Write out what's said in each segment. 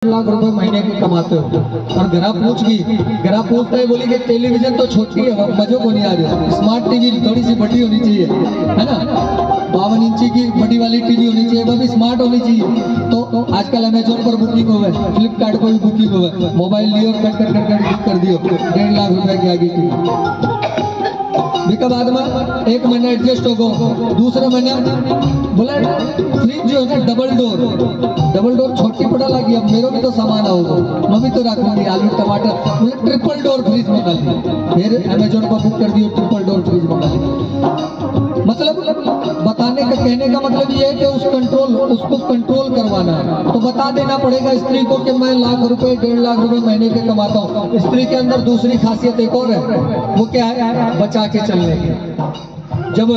लाख रुपए महीने के कमाते हो और ग्राहक पूछता है, बोली कि टेलीविजन तो छोटी है, मजो को नहीं आ रही, स्मार्ट टीवी थोड़ी सी बड़ी होनी चाहिए, है ना, 52 इंची की बड़ी वाली टीवी होनी चाहिए, वो भी स्मार्ट होनी चाहिए। तो आजकल अमेजोन पर बुकिंग हो गए, फ्लिपकार्ट पर भी बुकिंग हो गए, मोबाइल लियो कट कर दियो, 1.5 लाख रुपए की आगे टीवी बिका। बाद में 1 महीना एडजस्ट हो गो, दूसरे महीने बोला फ्रिज जो है ना डबल डोर छोटी पड़ा लगी, अब मेरे भी तो सामान होगा, मैं भी तो रखूंगी आलू टमाटर, बोले ट्रिपल डोर फ्रिज मंगा ली, फिर अमेजोन पर बुक कर दियो, ट्रिपल डोर फ्रिज मंगा ली। मतलब बताने का, कहने का मतलब ये है कि उसको कंट्रोल करवाना है, तो बता देना पड़ेगा स्त्री को कि मैं लाख रुपए 1.5 लाख रुपए महीने के कमाता हूँ। स्त्री के अंदर दूसरी खासियत एक और है, वो क्या है, बचा के चलने की। जब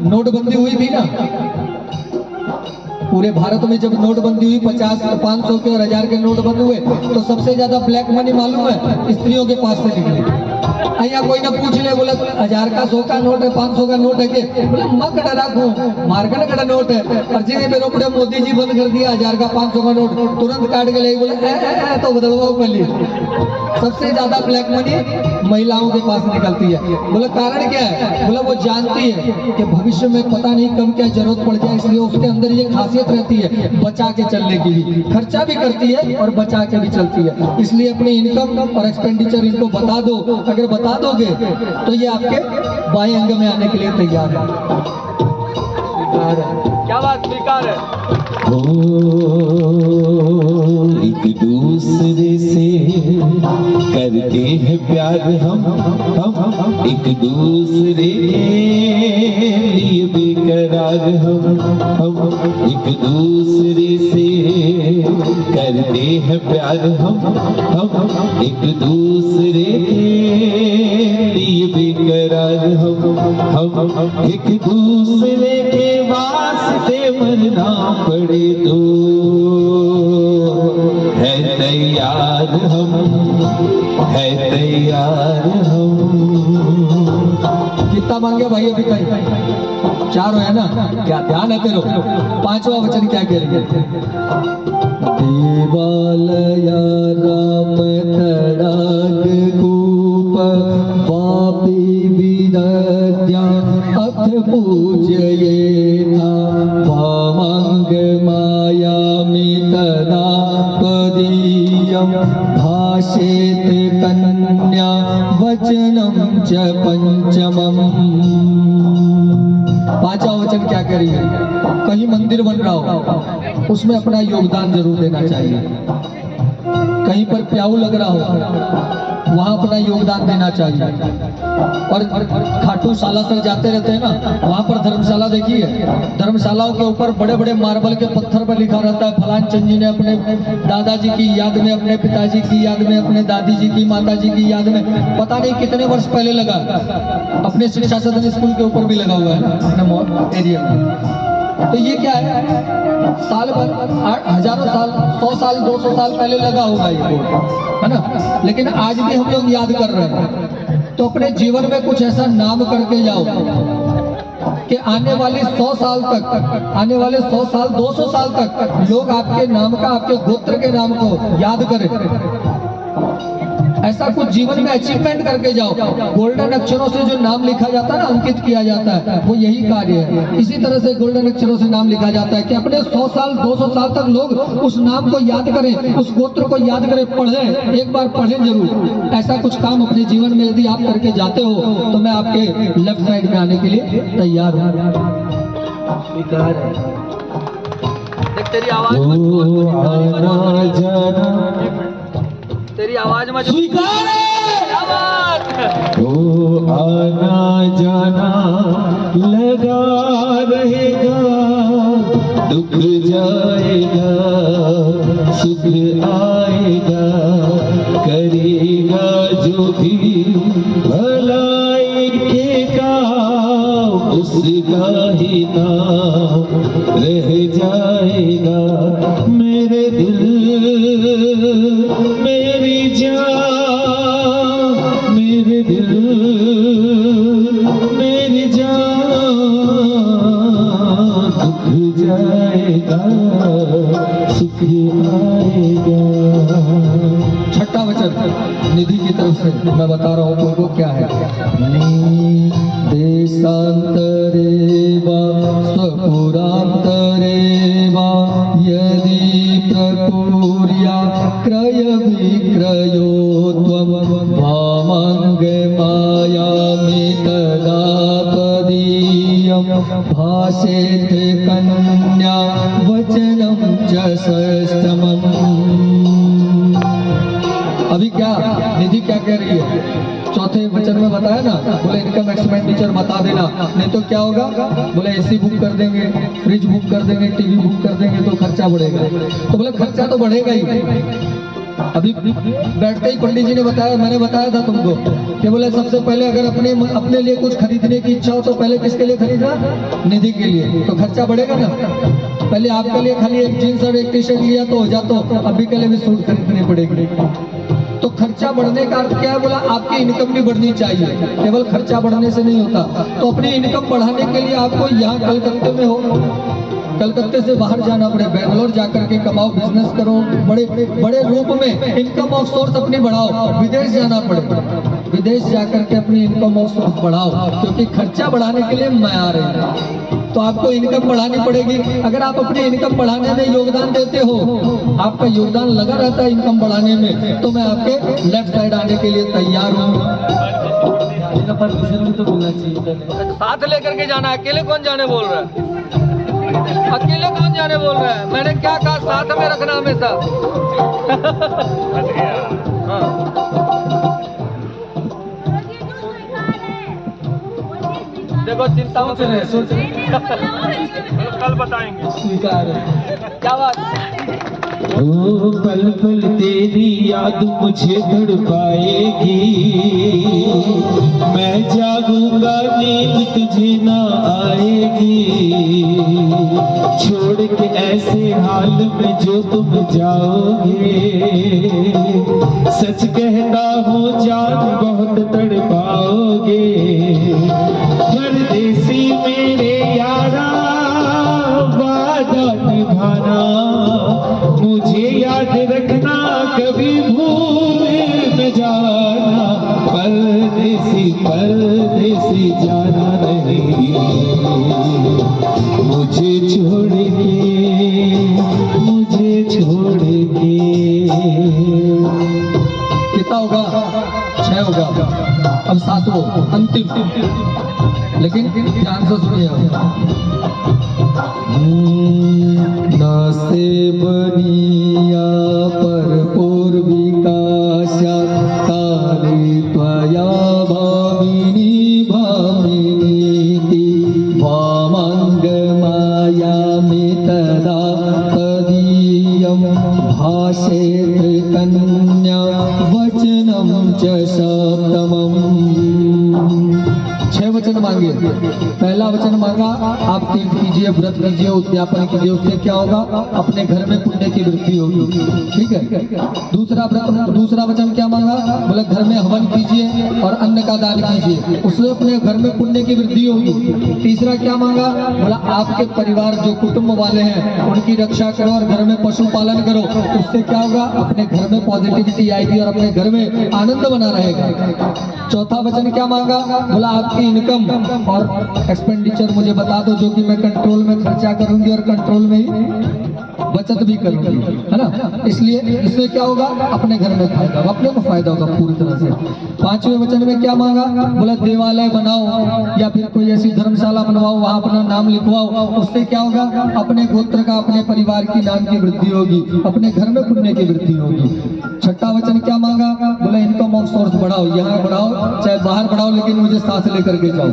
नोटबंदी हुई थी ना, पूरे भारत में जब नोटबंदी हुई, 50, 500 के और 1000 के नोट बंद हुए, तो सबसे ज्यादा ब्लैक मनी मालूम है स्त्रियों के पास से निकली। यहाँ कोई ना पूछ ले, बोला 1000 का 100 का नोट है, 500 का नोट है के, बोला मक डरा को मार्केट का नोट है, और जिन्हें पे रोपड़े मोदी जी बंद कर दिया 1000 का 500 का नोट, तुरंत काट के ले, बोले तो बदलवाओ पहले। सबसे ज्यादा ब्लैक मनी महिलाओं के पास निकलती है। बोला कारण क्या है, बोला वो जानती है कि भविष्य में पता नहीं कब क्या जरूरत पड़ जाए, इसलिए उसके अंदर ये खासियत रहती है बचा के चलने की भी, खर्चा भी करती है और बचा के भी चलती है। इसलिए अपनी इनकम और एक्सपेंडिचर इनको बता दो, अगर बता दोगे तो ये आपके बाएं अंग में आने के लिए तैयार है। क्या बात स्वीकार है। एक दूसरे से करते हैं प्यार हम एक दूसरे के लिए बेकरार हम एक दूसरे से करते हैं प्यार हम एक दूसरे के लिए बेकरार हम एक दूसरे के वास्ते मरना पड़े तो है तैयार हम कितना मांगे भाई अभी कहीं 4 है ना, क्या ध्यान है तेरो। 5वां वचन क्या करेंगे, देवालया राम तड़ाग कूप वापी विद्या अथ पूजयेथा वामंग माया मितना पदीयम भाषेत कन्या वचनम च पंचमम। 5वां वचन क्या करिए, कहीं मंदिर बन रहा हो उसमें अपना योगदान जरूर देना चाहिए, कहीं पर प्याऊ लग रहा हो वहां अपना योगदान देना चाहिए। और खाटू शाला तक जाते रहते हैं ना, वहां पर धर्मशाला देखिए, धर्मशालाओं के ऊपर बड़े बड़े मार्बल के पत्थर पर लिखा रहता है फलान चंद जी ने अपने दादाजी की याद में, अपने पिताजी की याद में, अपने दादी जी की, माता जी की याद में, पता नहीं कितने वर्ष पहले लगा। अपने शिक्षा सदन स्कूल के ऊपर भी लगा हुआ है अपने एरिया में। तो ये क्या है, साल भर, हजारों साल, 100 साल 200 साल पहले लगा होगा ये बोर्ड, है ना, लेकिन आज भी हम लोग याद कर रहे हैं। तो अपने जीवन में कुछ ऐसा नाम करके जाओ कि आने वाले 100 साल तक, आने वाले 100 साल 200 साल तक लोग आपके नाम का, आपके गोत्र के नाम को याद करें। ऐसा कुछ जीवन में अचीवमेंट करके जाओ। गोल्डन अक्षरों से जो नाम लिखा जाता है ना, अंकित किया जाता है, वो यही कार्य है। इसी तरह से गोल्डन अक्षरों से नाम लिखा जाता है कि अपने 100 साल 200 साल तक लोग उस नाम को याद करें, उस गोत्र को याद करें, पढ़ें, एक बार पढ़ें जरूर। ऐसा कुछ काम अपने जीवन में यदि आप करके जाते हो तो मैं आपके लेफ्ट साइड में आने के लिए तैयार हूँ। तेरी आवाज में स्वीकार तो आना जाना लगा रहेगा, दुख जाएगा सुख आएगा, करेगा जो भी भलाई के काम उसका ही नाम रह जाएगा। मेरे दिल मेरी जान, मेरे दिल मेरी जान, दुख जाएगा सुख आएगा। जाएगा। छठा वचन निधि की तरफ से मैं बता रहा हूँ तुमको क्या है। देशांतरे वा स्वपुरांतरे वा यदि प्रकुर्या क्रय विक्रयो त्वं भामंग मायामि तदा पदीयं भाषेत कन्या वचनं च षष्ठमम्। अभी क्या निधि क्या कह रही है? चौथे वचन में बताया ना, बोले इनकम एक्सपेंडिचर बता देना, नहीं तो क्या होगा? बोले एसी बुक कर देंगे, फ्रिज बुक कर देंगे, टीवी बुक कर देंगे तो खर्चा बढ़ेगा। तो बोले खर्चा तो बढ़ेगा ही। अभी बैठते ही पंडित जी ने बताया, मैंने बताया था तुमको कि बोले सबसे पहले अगर अपने लिए कुछ खरीदने की इच्छा हो तो पहले किसके लिए खरीदना? निधि के लिए। तो खर्चा बढ़ेगा ना। पहले आपके लिए खाली एक जीन्स और एक टी शर्ट लिया तो हो जाता, अभी के लिए भी सूट खरीदनी पड़ेगी। तो खर्चा बढ़ने का अर्थ क्या है? बोला आपकी इनकम भी बढ़नी चाहिए, केवल खर्चा बढ़ने से नहीं होता। तो अपनी इनकम बढ़ाने के लिए आपको यहाँ कलकत्ते में हो, कलकत्ते से बाहर जाना पड़े, बेंगलोर जाकर के कमाओ, बिजनेस करो, बड़े बड़े रूप में इनकम ऑफ सोर्स अपनी बढ़ाओ, विदेश जाना पड़े, विदेश जाकर के अपनी इनकम ऑफ सोर्स बढ़ाओ, क्योंकि खर्चा बढ़ाने के लिए मैं आ रही हूँ। तो आपको इनकम बढ़ानी पड़ेगी। अगर आप अपनी इनकम बढ़ाने में योगदान देते हो, आपका योगदान लगा रहता है इनकम बढ़ाने में, तो मैं आपके लेफ्ट साइड आने के लिए तैयार हूँ। परमिशन भी तो मिलना चाहिए। साथ लेकर के जाना, अकेले कौन जाने बोल रहा है? अकेले कौन जाने बोल रहा है? मैंने क्या कहा? साथ में रखना हमेशा। हाँ। देखो चिंता मत करो, सोच रहे कल बताएंगे। स्वीकार है। क्या बात? ओ पल पल तेरी याद मुझे तड़पाएगी, मैं जागूंगा नींद तुझे ना आएगी, छोड़ के ऐसे हाल में जो तुम जाओगे, सच कहता हूँ जान बहुत तड़पाओगे। परदेसी मेरे यारा वादा निभाना, मुझे याद रखना कभी भूल न जाना, परदेसी परदेसी जाना नहीं, मुझे छोड़ के, मुझे छोड़ के। कितना होगा? 6 होगा। अब 7वां अंतिम, लेकिन ध्यान से सुनिए। नासे बनिया पर पूर्विकाशा काले त्वया भामिनी भामिनीति वामंग मायामि तदा तदीयं भाषेत कन्या वचनं च सप्तमम्। 6 वचन मांगे। पहला वचन मांगा आप तीर्थ कीजिए, व्रत कीजिए, उद्यापन कीजिए, उससे क्या होगा? अपने घर में पुण्य की वृद्धि होगी। ठीक है। दूसरा वचन क्या मांगा? बोले घर में हवन कीजिए और अन्न का दान कीजिए, उससे अपने घर में पुण्य की वृद्धि होगी। तीसरा क्या मांगा? बोला आपके परिवार जो कुटुंब वाले हैं उनकी रक्षा करो और घर में पशु पालन करो, उससे क्या होगा? अपने घर में पॉजिटिविटी आएगी और अपने घर में आनंद बना रहेगा। चौथा वचन क्या मांगा? बोला आपकी इनकम और एक्सपेंडिचर मुझे बता दो, जो कि मैं कंट्रोल में खर्चा करूंगी और कंट्रोल में ही बचत भी करूंगी, है ना? इसलिए इससे क्या होगा? अपने घर में फायदा, अपने को फायदा होगा पूरी तरह से। 5वें वचन में क्या मांगा? बोला देवालय बनाओ या फिर कोई ऐसी धर्मशाला बनवाओ, वहां अपना नाम लिखवाओ, उससे क्या होगा? अपने गोत्र का, अपने परिवार की नाम की वृद्धि होगी, अपने घर में पुण्य की वृद्धि होगी। 6वां वचन क्या मांगा? बोला इनकम ऑफ सोर्स बढ़ाओ, यहाँ बढ़ाओ चाहे बाहर बढ़ाओ, लेकिन मुझे साथ लेकर के जाओ।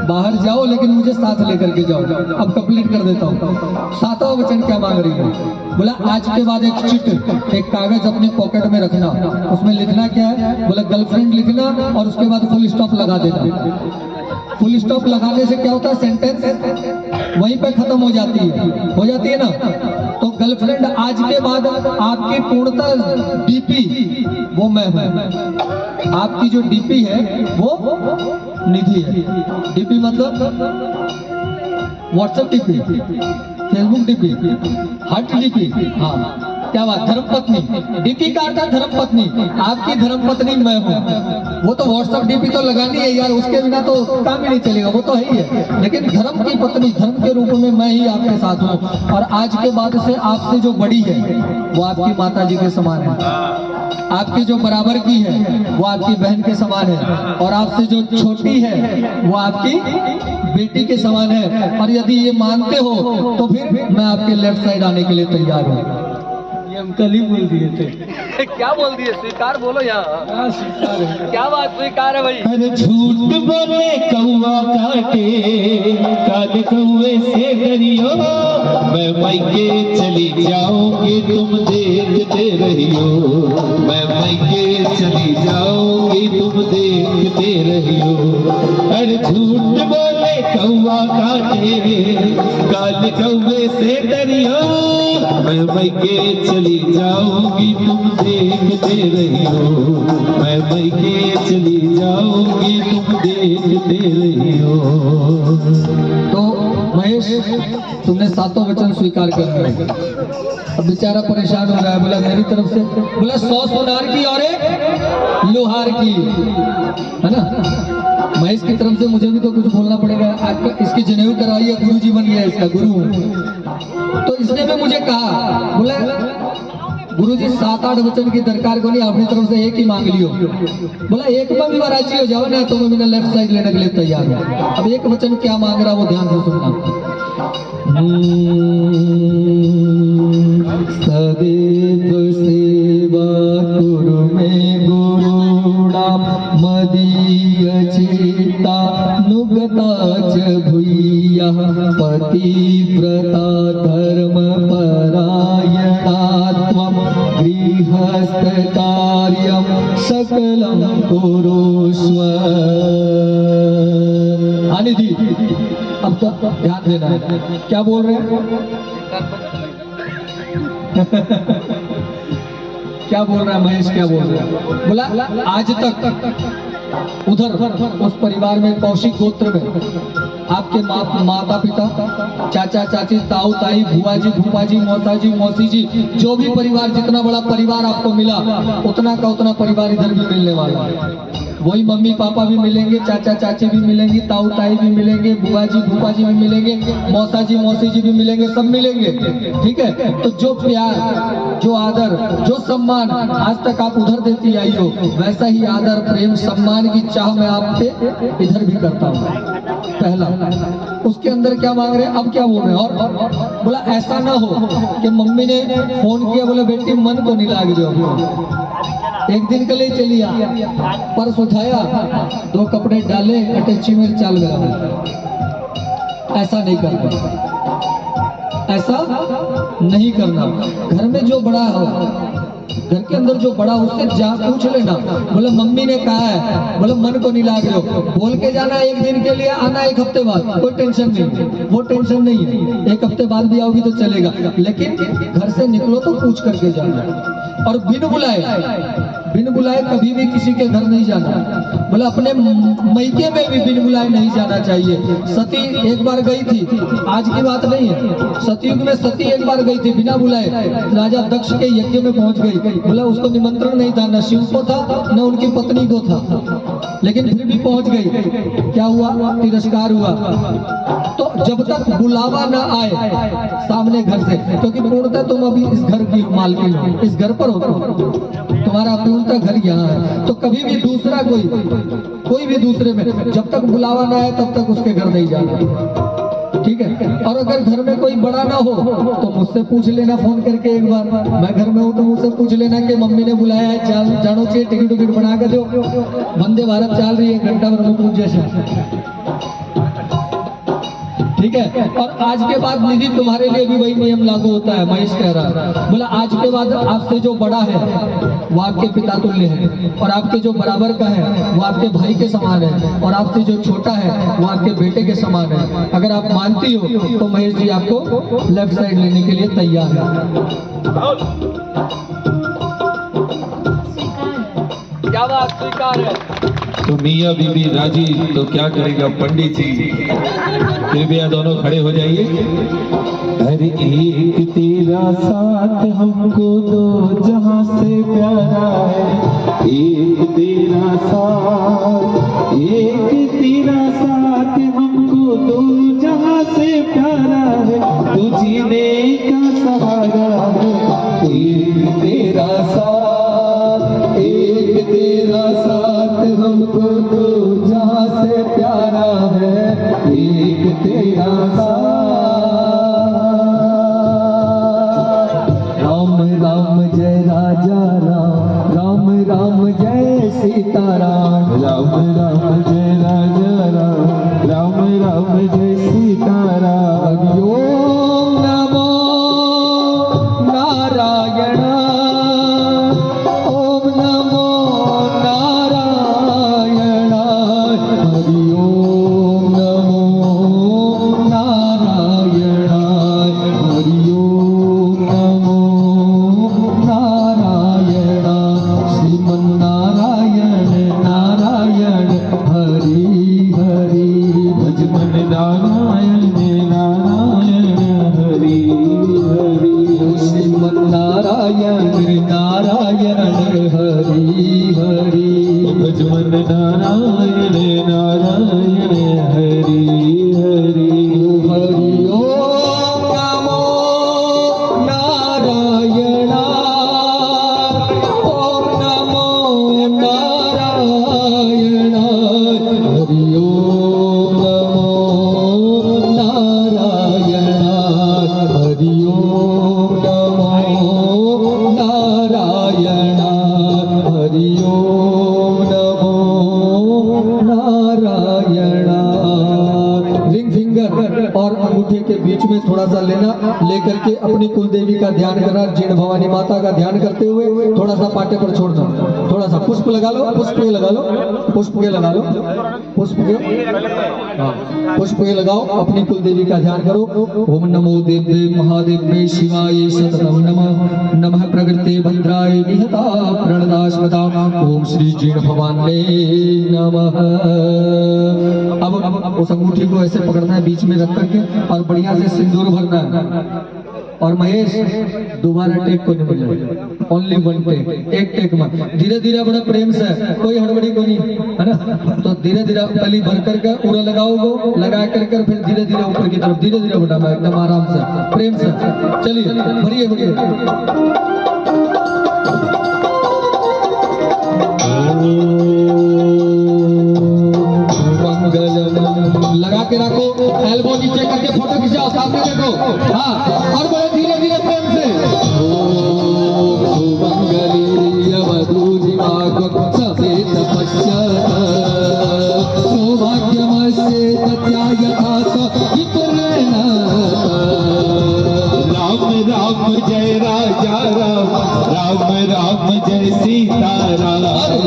बाहर जाओ लेकिन मुझे साथ लेकर के जाओ। अब कंप्लीट कर देता हूँ। 7वां वचन क्या मांग रही है? बोला आज के बाद एक चिट, एक कागज अपनी पॉकेट में रखना, उसमें लिखना क्या है? बोला गर्लफ्रेंड लिखना और उसके बाद फुल स्टॉप लगा देना। फुल स्टॉप लगाने से क्या होता है? सेंटेंस वहीं पे खत्म हो जाती है ना। तो गर्लफ्रेंड आज के बाद आपकी पूर्णतः डीपी वो मैं हूं, आपकी जो डीपी है वो निधि है। डीपी मतलब व्हाट्सएप डीपी, फेसबुक डीपी, हट डीपी, हाँ क्या बात, धर्मपत्नी। डीपी का अर्थ है धर्मपत्नी। आपकी धर्मपत्नी मैं हूँ। वो तो व्हाट्सएप डीपी तो लगानी है यार, उसके बिना तो काम ही नहीं चलेगा, वो तो है ही है। लेकिन धर्म की पत्नी, धर्म के रूप में मैं ही आपके साथ हूँ। और आज के बाद से आपसे जो बड़ी है वो आपकी माता जी के समान है, आपकी जो बराबर की है वो आपकी बहन के समान है, और आपसे जो छोटी है वो आपकी बेटी के समान है। और यदि ये मानते हो तो फिर मैं आपके लेफ्ट साइड आने के लिए तैयार हूँ। ये हम कल ही बोल दिए थे। क्या बोल दिए, स्वीकार बोलो यहाँ। स्वीकार है। क्या बात स्वीकार है भाई। अरे झूठ बोले कौवा काटे, काले कौवे से डरियो, मैं मायके चली जाऊंगी तुम देखते रहियो, मैं मायके चली जाऊंगी तुम देखते रहियो। अरे झूठ बोले कौवा काटे, काले कौवे से डरियो, मैं मायके चली जाऊंगी तुम देखते रहियो, मैं मायके चली जाऊंगी तुम देखते रहियो। तो महेश, तुमने सातों वचन स्वीकार कर लिए। अब बेचारा परेशान हो रहा है, बोला मेरी तरफ से, बोला 100 सोनार की और 1 लोहार की, है ना। महेश की तरफ से मुझे भी तो कुछ बोलना पड़ेगा। आपका इसकी जनेऊ करवाई है, गुरु जी बन गया, इसका गुरु। तो इसने भी मुझे कहा, बोला गुरुजी 7-8 वचन की दरकार को नहीं, अपनी तरफ से एक ही मांग लियो। बोला एक में भी राजी हो जाओ ना तो मैं बिना लेफ्ट साइड लेने के लिए तैयार हूँ। अब एक वचन क्या मांग रहा वो ध्यान से सुनना। सदैव सेवा कुरु मे गुरुणा, मदीय चित्ता नुगता च भूयः, पतिव्रता धर्म परायणा त्वं, गृहस्थ कार्यं सकलं कुरुष्व। आने दी, अब तो ध्यान देना है। क्या बोल रहे हैं? क्या बोल रहा है महेश, क्या बोल रहा है? बोला आज तक उधर उस परिवार में, कौशिक गोत्र में, आपके माता पिता, चाचा चाची, ताऊ ताई, बुआ जी, फूफा जी, मौसा जी, मौसी जी, जो भी परिवार, जितना बड़ा परिवार आपको मिला उतना का उतना परिवार इधर भी मिलने वाला है। वही मम्मी पापा भी मिलेंगे, चाचा चाची भी मिलेंगी, ताऊ ताई भी मिलेंगे, बुआ जी फूफा जी भी मिलेंगे, मौसा जी मौसी जी भी मिलेंगे, सब मिलेंगे। ठीक है, तो जो प्यार, जो आदर, जो सम्मान आज तक आप उधर देती आई हो, वैसा ही आदर प्रेम सम्मान की चाह मैं आप पे इधर भी करता हूँ। पहला, उसके अंदर क्या मांग रहे हैं, अब क्या बोल रहे हैं? और बोला ऐसा ना हो कि मम्मी ने फोन किया, बोला बेटी मन को नहीं लाग जाओ, एक दिन के लिए चली आ, पर्स उठाया, 2 कपड़े डाले, अटैची में चाल गया। ऐसा नहीं करना, ऐसा नहीं करना। घर में जो बड़ा हो, घर के अंदर जो बड़ा, उससे जा पूछ लेना। बोले मम्मी ने कहा है, बोले मन को नहीं लाग लो, बोल के जाना, एक दिन के लिए आना, 1 हफ्ते बाद, कोई टेंशन नहीं, वो टेंशन नहीं है। 1 हफ्ते बाद भी आओगी तो चलेगा, लेकिन घर से निकलो तो पूछ करके जाना। और बिन बुलाए कभी भी किसी के घर नहीं जाना। बोले अपने मैके में भी बिन बुलाए नहीं जाना चाहिए। सती एक बार गई थी, आज की बात नहीं है, सतयुग में सती एक बार गई थी बिना बुलाए, राजा दक्ष के यज्ञ में पहुंच गई। बोला उसको निमंत्रण नहीं था, न शिव को था न उनकी पत्नी को था, लेकिन फिर भी पहुंच गई। क्या हुआ? तिरस्कार हुआ। तो जब तक बुलावा ना आए सामने घर से, क्योंकि पूर्णतः तुम अभी इस घर की मालकिन हो, इस घर पर हो, तुम्हारा पूर्णतः घर यहाँ है, तो कभी भी दूसरा कोई भी दूसरे में जब तक बुलावा ना आए तब तक उसके घर नहीं जाना। ठीक है, और अगर घर में कोई बड़ा ना हो तो मुझसे पूछ लेना फोन करके, एक बार मैं घर में हूँ तो मुझसे पूछ लेना कि मम्मी ने बुलाया है, जानो चाहिए, टिकट विकट बना के दो, वंदे भारत चल रही है, घंटा भर में पूछ जैसे। ठीक है, और आज के बाद निधि तुम्हारे लिए भी वही नियम लागू होता है। महेश कह रहा है, बोला आज के बाद आपसे जो बड़ा है वो आपके पिता तुल्य है, और आपके जो बराबर का है वो आपके भाई के समान है, और आपसे जो छोटा है वो आपके बेटे के समान है। अगर आप मानती हो तो महेश जी आपको लेफ्ट साइड लेने के लिए तैयार है। क्या बात, स्वीकार है। तो मियाँ बीबी राजी तो क्या करेगा पंडित जी, कृपया दोनों खड़े हो जाइए। अरे एक तेरा साथ हमको दो जहां से प्यारा है, एक तेरा साथ, एक तेरा साथ हमको दो जहां से प्यारा है, तू जीने का सहारा है। एक तेरा साथ, एक तेरा साथ हमको दो जहां से प्यारा है, एक तेरा साथ। राम राम जय राजा राम, राम राम जय सीताराम, राम राम जय राजा राम, राम राम जय सीताराम। ओम नमो नारायण, ओम नमो नारायण, हरि ओम नमो नारायण, हरि ओम नमो नारायण, श्रीमन्नारायण नारायण हरि हरि, भजमन नारायण नारायण हरि हरि, श्रीमन्नारायण नारायण हरि हरि, भजमन नारायण नारायण हरि हरि। हरि ओम नमो नारायण, ओम नमो नारायण, हरि ओम नमो नारायण, हरि ओम नमो नारायण, हरि ओम नमो नारायण। रिंग फिंगर और अंगूठे के बीच में थोड़ा सा लेना, लेकर के अपनी कुल देवी का ध्यान करना, जीण भवानी माता का ध्यान करते हुए थोड़ा सा पाटे पर छोड़ दो, थोड़ा सा पुष्प लगा लो, पुष्प ये लगा लो, पुष्प ये लगा लो, पुष्प ये, हाँ पुष्प ये लगाओ, अपनी कुल देवी का ध्यान करो। ओम नमो देव्ये महादेव्ये शिवाय सततम नमः, नमः प्रकृते भद्राय निहता प्रणदास्मता, ओम श्री जीण भवाने नमः। अब उस अंगूठी को ऐसे पकड़ना है बीच में रख करके और बढ़िया से सिंदूर भरना है। और महेश दोबारा टेक को नहीं मिलेगा, ओनली वन टेक, एक टेक में धीरे धीरे बड़ा प्रेम से, कोई हड़बड़ी को नहीं है ना। तो धीरे धीरे पहले भर करके पूरा लगाओगे, लगा कर फिर धीरे धीरे ऊपर की तरफ धीरे धीरे बढ़ाना, एकदम आराम से प्रेम से। चलिए भरिए भरिए। लगा के रखो, एल्बो नीचे करके फोटो खिंचाओ, सामने देखो, हाँ और बड़े धीरे धीरे प्रेम से। मंगली अवधूति समेत पश्चात, सौभाग्यमस्य तत्यायथा राम राम जय राजा राम, राम राम जय सीताराम,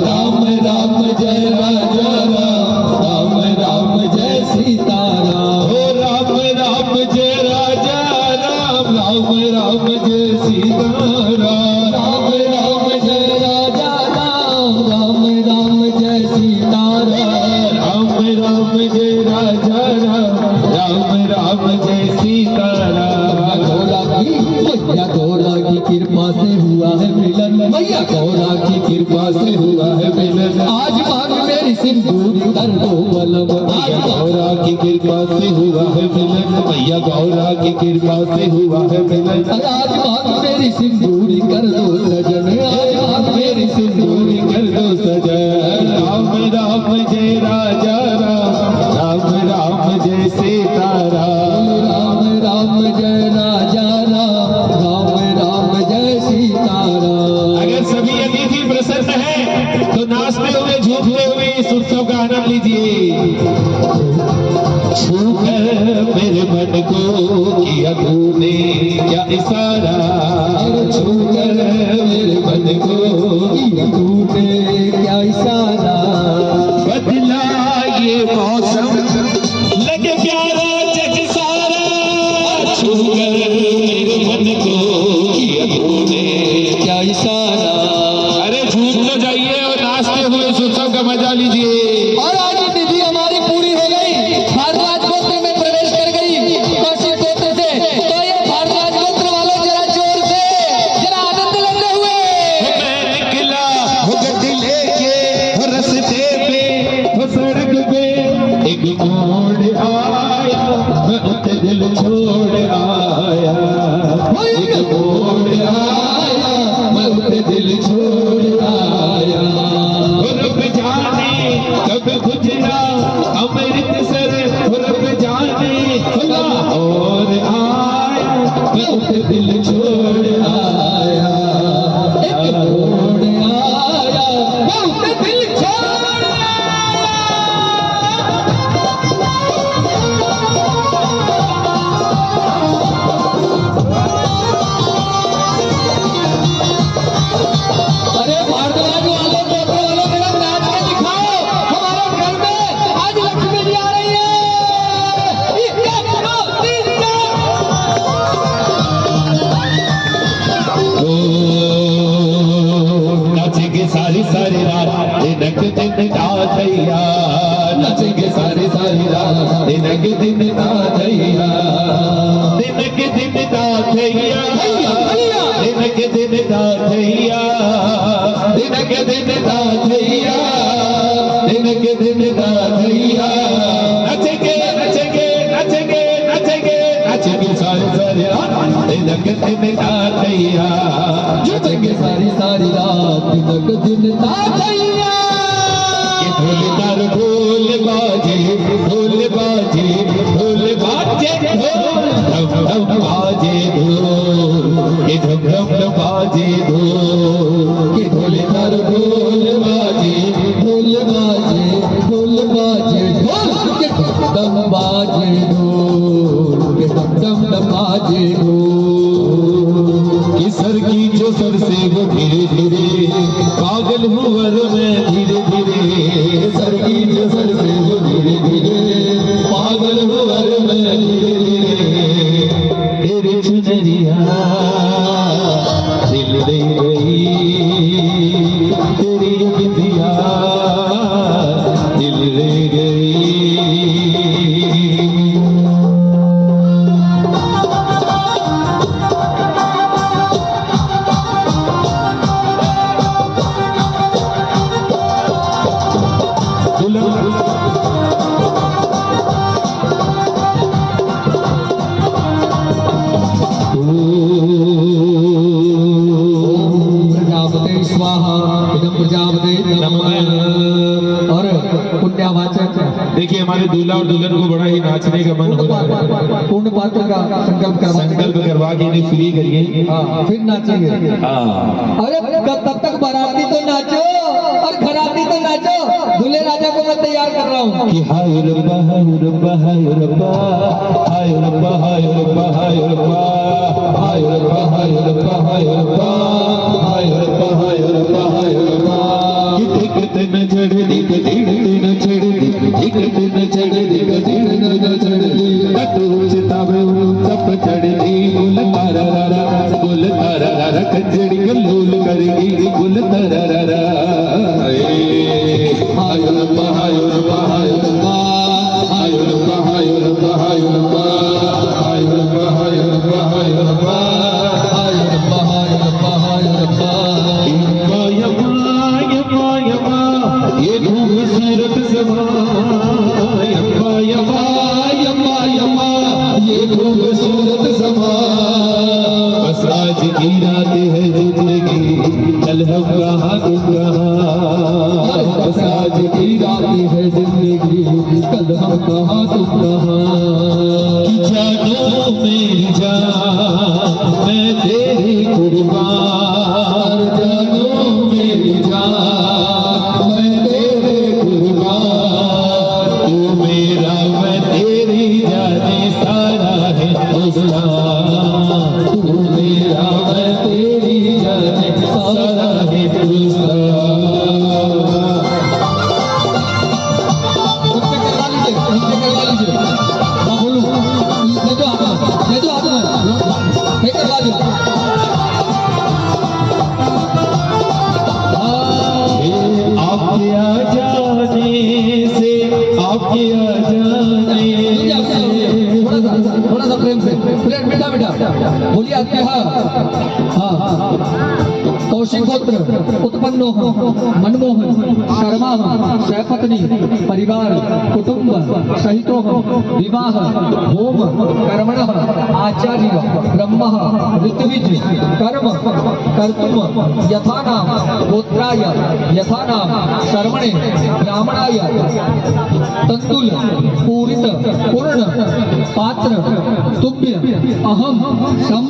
राम राम जय राजा राम, राम राम जय सीताराम, हो राम राम जय राजा राम, राम राम जय सीताराम, राम राम जय राजा राम, राम राम जय सीताराम, राम राम जय राजा राम, राम राम जय सीताराम। मैया गौरा की कृपा से हुआ है मिलन, मैया गौरा की कृपा से हुआ है मिलन, आज मांग मेरी सिंदूर कर दो बलम, आज गौरा की कृपा से हुआ है मिलन, मैया गौरा की कृपा से हुआ है मिलन, आज मांग मेरी सिंदूर कर दो सजन, आज मांग मेरी सिंदूर कर दो सजन। राम राम जय राजा राम, राम राम जय सीताराम, राम राम जय राजा राम, राम राम जय सीताराम। अगर सभी अतिथि प्रसन्न हैं तो नाचते हुए झूमते हुए इस उत्सव का आनंद लीजिए। छूकर मेरे मन को किया तूने क्या इशारा, छूकर मेरे मन को किया तूने क्या इशारा, बदला ये मौसम लगे प्यारा जग सारा, छूकर मेरे मन को किया तूने क्या इशारा। अरे झूम तो जाइए और नाचते हुए इस उत्सव का मजा लीजिए। और आज निधि हमारी पूरी हो गई, हर राजगोत्र में प्रवेश करें। सारी रात दिनक दिन दाधैया नाचेंगे सारी रात दिनक दिन दाधैया दिनक दिन दाधैया दिनक दिन दाधैया दिनक दिन दाधैया दिनक दिन दाधैया नचेंगे नचेंगे नचेंगे नचेंगे नाचेंगे सारी रात दिनक दिन दाधैया नाचेंगे सारी रात दिनक दिन दाधैया। ढोलदार ढोल बाजे ढोल बाजे ढोल बाजे ढोल ढम ढम बाजे ढोल ये ढम ढम बाजे ढोल ये ढोलदार ढोल बाजे ढोल बाजे ढोल बाजे ढोल के दम बाजे ढोल के दम बाजे ढोल। सर की जो सर से वो धीरे धीरे पागल हुआ मैं धीरे धीरे सर की जो सर से वो धीरे धीरे पागल हुआ मैं धीरे धीरे तेरी चुनरिया दिल दे गई तेरी बिंदिया दिल दे गई। प्रजापते स्वाहा इदं प्रजापते नमः। और पुण्यवाचक देखिए हमारे दूल्हा और दुल्हन को बड़ा ही नाचने का मन हो रहा है। पूर्ण पात्र का संकल्प करवा के इन्हें फ्री करिए। हाँ फिर नाचेंगे। हाँ अरे तब तक बाराती तो नाचो और घराती तो नाचो। दूल्हे राजा को मैं तैयार कर रहा हूँ। कि हाय रब्बा हाय रब्बा हाय रब्बा हाय रब्बा हाय रब्बा हाय रब्बा हाय रब्बा हाय रब्बा हाय रब्बा हाय रब्बा हाय रब्बा हाय रब्बा कितने न चढ़ दी कदीड़ न चढ़ दी कितने न चढ़ दी कदीड़ न चढ़ दी कटु चितावे तप चढ़ दी गुल तारा रा कंजड़ी गलोल करेगी गुल तारा रा हाय रब्बा हाय रब्बा हाय रब्बा हाय रब्बा हाय रब्बा हाय रब्बा हाय रब्बा हाय रब्बा हाय रब्बा हाय रब्बा हाय रब्बा हाय रब्बा। यमा ये खूबसूरत समा यमा यमा यमा यमा ये खूबसूरत समा बस आज की रात है जिंदगी कल हम कहाँ तुम कहाँ बस आज की रात है जिंदगी कल हम कहाँ तुम कहाँ कि जानो मेरी जान मैं तेरी कुर्बान जानो मेरी जान मैं तेरे कुर्बान तू मेरा मैं तेरी जाने सारा है दोस्तान तू मेरा मैं तेरी जाने सारा है दोस्तान। उनसे करवा लीजिए हाँ बोलूँ ले दो हाथ में ये करवा दो। आपके आ जाने से आपके आ जाने से थोड़ा सा प्रेम से बेटा बोलिए आपके हाँ कौशिक गोत्र उत्पन्नो मनमोहन शर्मा सहपत्नी परिवार कुटुंब सहितो विवाह होम कर्मण आचार्य ब्रह्म ऋत्विज कर्म कर्तुम यथा नाम गोत्राय यथा नाम शर्मणे ब्राह्मणाय तंतुल पूरित पूर्ण पात्र तुभ्य अहम सम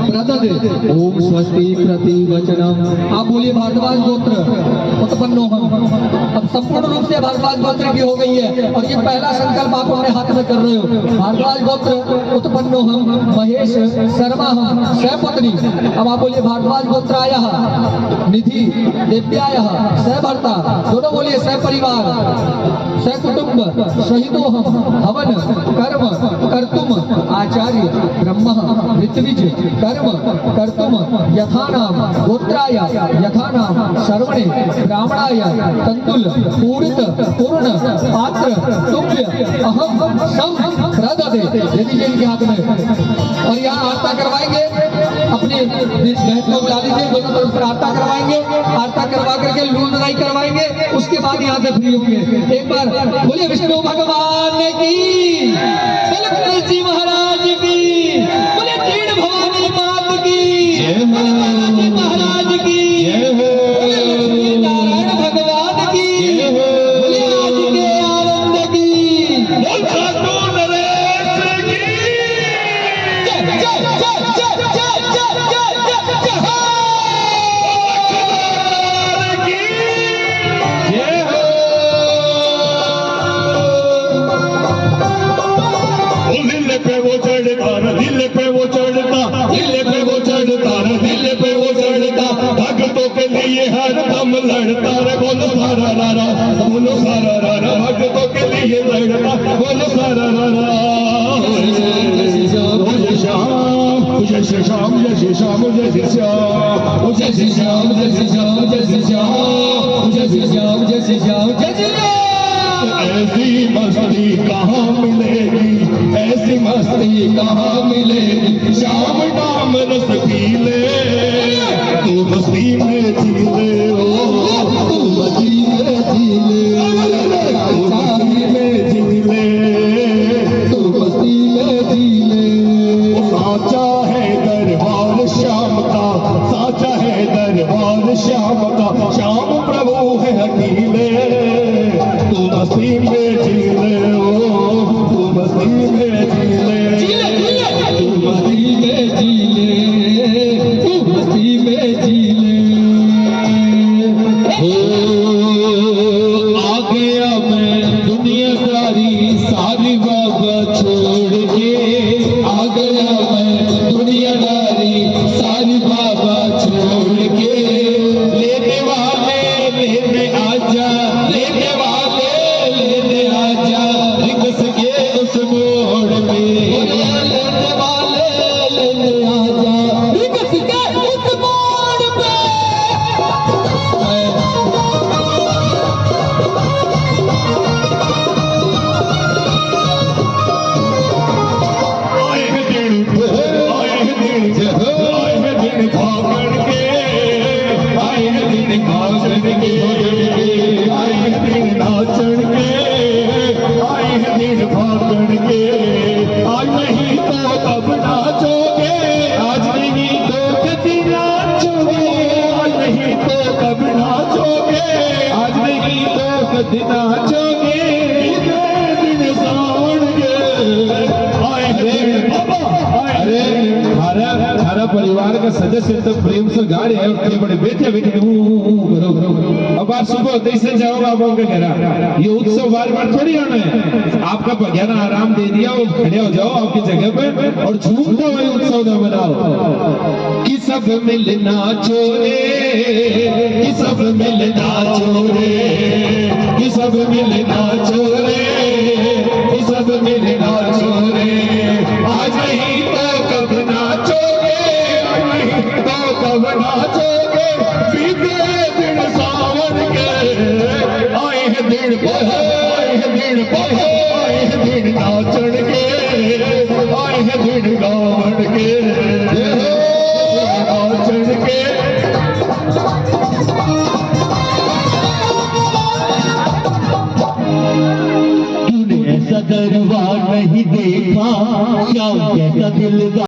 प्रददे ओम स्वस्ति प्रतिवचनम। आप बोलिए भारद्वाज गोत्र उत्पन्नो हम। अब संपूर्ण रूप से भारद्वाज गोत्र की हो गई है और ये पहला संकल्प आप अपने हाथ में कर रहे हो। भारद्वाज गोत्र उत्पन्नो हम महेश शर्मा हम सहपत्नी। अब आप बोलिए भारद्वाज गोत्राय निधि देव्याय सहभर्ता दोनों बोलिए सहपरिवार सहकुटुंब सहितो हम हवन कर्म कर्तुम आचार्य ब्रह्म ऋत्विज कर्म कर्तुम यथानाम गोत्राय यथानाम श्रवणे ब्राह्मणाय तंतुल पूरित पूर्ण पात्र तुभ्य अहम सम प्रददे। यदि जिनके हाथ में और यहाँ आरता करवाएंगे, अपने बहन को बुला लीजिए, दोनों तरफ से आरता करवाएंगे, आरता करवा करके लूल लड़ाई करवाएंगे, उसके बाद यहाँ से फ्री होंगे। एक बार बोलिए विष्णु भगवान की, बोले तुलसी महाराज की, बोले तीन भवानी मात की, जी महाराज की, बोले लक्ष्मी नारायण भगवान की, बोले आज के आनंद की, बोल खाटू नरेश की, जय जय जय जय जय जय जय जय जय दिल पे वो चढ़ता, दिल पे वो चढ़ता, दिल पे वो चढ़ता, दिल पे वो चढ़ता, भक्तों के लिए हर दम लड़ता रे। बोलो सारा रारा, बोलो सारा रारा, भक्तों के लिए लड़ता, बोलो सारा रारा। जय श्याम, जय श्री श्याम, जय श्री श्याम, जय श्री श्याम, जय श्री श्याम, जय श्री श्याम, जय श्री श्याम, जय श्री श्याम, जय श्री श्याम, जय श्री राम। ऐसी मस्ती कहाँ मिलेगी, ऐसी मस्ती कहाँ मिलेगी, शाम नाम रस पी ले, तू मस्ती में जी ले, ओ तू मस्ती में जी ले, तू मस्ती में जी ले, तू मस्ती में जी ले। साचा है दरबार श्याम का, साचा है दरबार श्याम का, श्याम प्रभु है अकेले, तू मस्ती में जी ले, ओ तू मस्ती में जी ले, तू मस्ती में जी ले, तू मस्ती में जी ले। आ गया मैं दुनियादारी सारी बाबा छोड़ के, आ गया मैं दुनियादारी सारी बाबा छोड़ के, लेने वाले लेने आजा, लेने वाले लेने आजा, रिक्स के उस मोड़ में, लेने वाले लेने आजा, रिक्स के उस मोड़ पे। आए हैं दिन, आए हैं दिन, आए हैं दिन भागण के, आए हैं दिन भागण के, आए हैं दिन नाचण के, आए हैं दिन भागण के। आज नहीं तो कब नाचोगे, आज नहीं तो कभी नाचोगे, आज नहीं तो कब नाचोगे, आज नहीं तो कभी नाचोगे। दिन सावन के आए दिन बाबा, अरे हमारा परिवार का सदस्य तो प्रेम से गा रहे हैं, और बड़े बैठे बैठे करो। अब आज सुबह होते से जाओ बाबा के घर, ये उत्सव बार बार थोड़ी आना है, आपका बघाना आराम दे दिया, और खड़े हो जाओ आपकी जगह पे और झूमते हुए उत्सव ना मनाओ। कि सब मिल नाचो रे, कि सब मिल नाचो रे, कि सब मिल नाचो रे, कि सब मिल नाचो रे। आज नहीं तो कब नाचोगे, आज नहीं तो कब नाचोगे, बीते दिन सावन के, आए हैं दिन बहे, आए हैं दिन बहे, आए हैं दिन नाचण के, आए हैं दिन गावण के, नाचण के। तूने ऐसा दरबार नहीं देखा, श्याम जैसा दिलदार